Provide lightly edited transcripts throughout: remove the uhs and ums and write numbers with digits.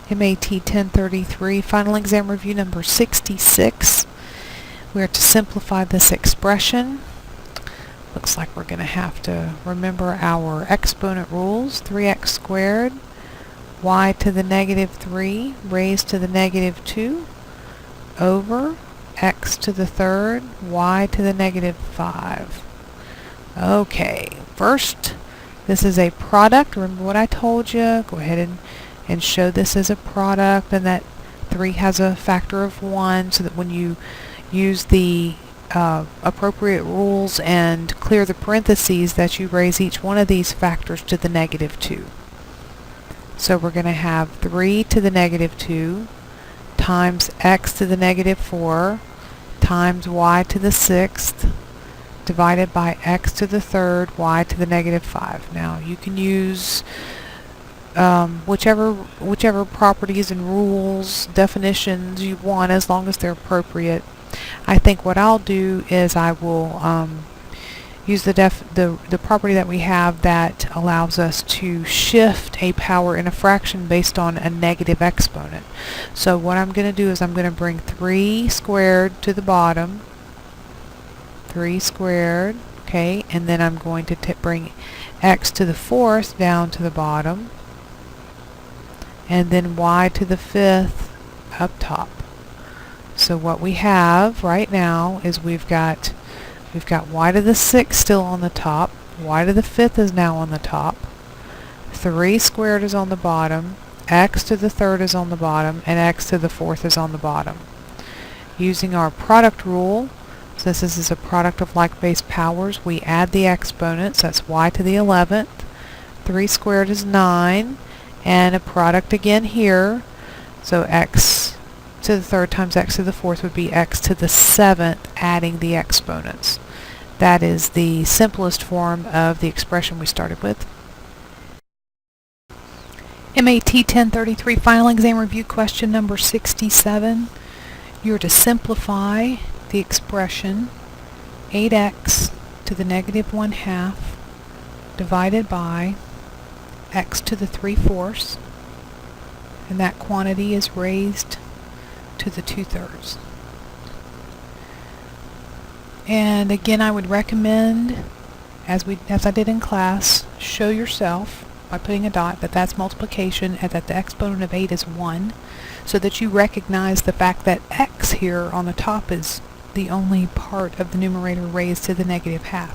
MAT1033, final exam review number 66. We are to simplify this expression. Looks like we're going to have to remember our exponent rules. 3x squared, y to the negative 3 raised to the negative 2 over x to the third, y to the negative 5. Okay, first, this is a product. Remember what I told you. Go ahead and show this as a product, and that 3 has a factor of 1, so that when you use the appropriate rules and clear the parentheses, that you raise each one of these factors to the negative 2. So we're going to have 3 to the negative 2 times x to the negative 4 times y to the 6th divided by x to the third, y to the negative 5. Now you can use whichever properties and rules, definitions you want, as long as they're appropriate. I think what I'll do is I will use the property that we have that allows us to shift a power in a fraction based on a negative exponent. So what I'm going to do is I'm going to bring 3 squared to the bottom, 3 squared, okay, and then I'm going to bring x to the 4th down to the bottom, and then y to the 5th up top. So what we have right now is we've got y to the 6th still on the top, y to the 5th is now on the top, 3 squared is on the bottom, x to the third is on the bottom, and x to the 4th is on the bottom. Using our product rule, since this is a product of like base powers, we add the exponents. That's y to the 11th, 3 squared is 9, and a product again here, so x to the third times x to the 4th would be x to the 7th, adding the exponents. That is the simplest form of the expression we started with. MAT1033 final exam review question number 67. You're to simplify the expression 8x to the negative 1/2 divided by x to the 3/4, and that quantity is raised to the 2/3. And again, I would recommend, as I did in class, show yourself by putting a dot that that's multiplication and that the exponent of 8 is 1, so that you recognize the fact that x here on the top is the only part of the numerator raised to the negative 1/2.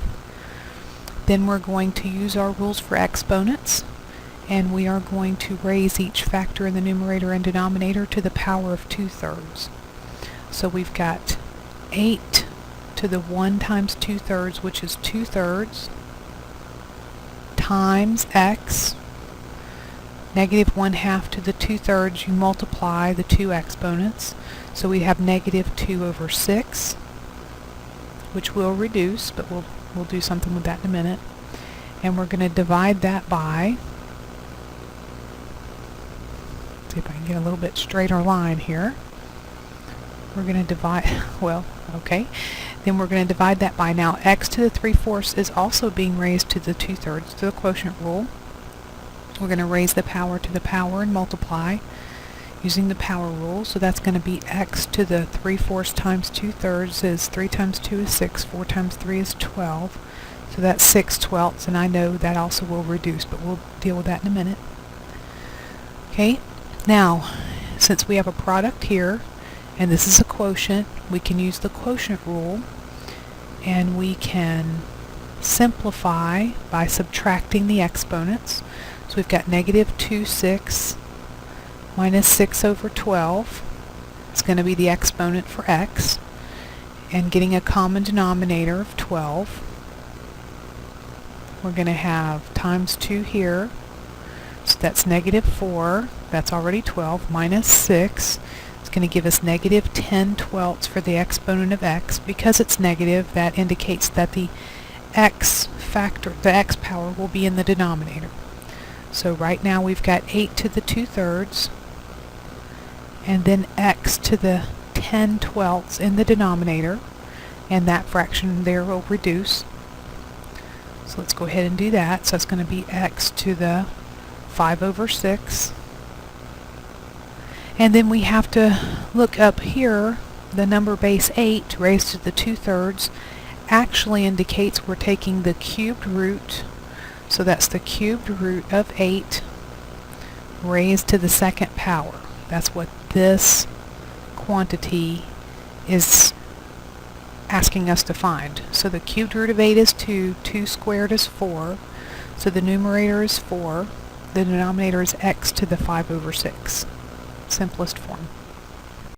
Then we're going to use our rules for exponents, and we are going to raise each factor in the numerator and denominator to the power of 2/3. So we've got 8 to the 1 times 2/3, which is 2/3, times x, negative 1/2 to the 2/3, you multiply the two exponents, so we have negative 2 over 6, which will reduce, but we'll do something with that in a minute. And we're going to divide that by, see if I can get a little bit straighter line here. We're going to divide, well, okay. Then we're going to divide that by, now x to the 3/4 is also being raised to the 2/3 to the quotient rule. We're going to raise the power to the power and multiply using the power rule. So that's going to be x to the 3/4 times 2/3 is 3 times 2 is 6, 4 times 3 is 12. So that's 6/12, and I know that also will reduce, but we'll deal with that in a minute. Okay, now since we have a product here and this is a quotient, we can use the quotient rule, and we can simplify by subtracting the exponents. So we've got negative 2/6 minus 6 over 12. It's going to be the exponent for x, and getting a common denominator of 12. We're going to have times 2 here, so that's negative 4, that's already 12, minus 6. It's going to give us negative 10/12 for the exponent of x. Because it's negative, that indicates that the x factor, the x power, will be in the denominator. So right now we've got 8 to the 2/3, and then x to the 10/12 in the denominator, and that fraction there will reduce. So let's go ahead and do that. So it's going to be x to the 5 over 6 And then we have to look up here. The number base 8 raised to the 2/3 actually indicates we're taking the cubed root. So that's the cubed root of 8 raised to the 2nd power. That's what this quantity is asking us to find. So the cubed root of 8 is 2, 2 squared is 4, so the numerator is 4, the denominator is x to the 5/6. Simplest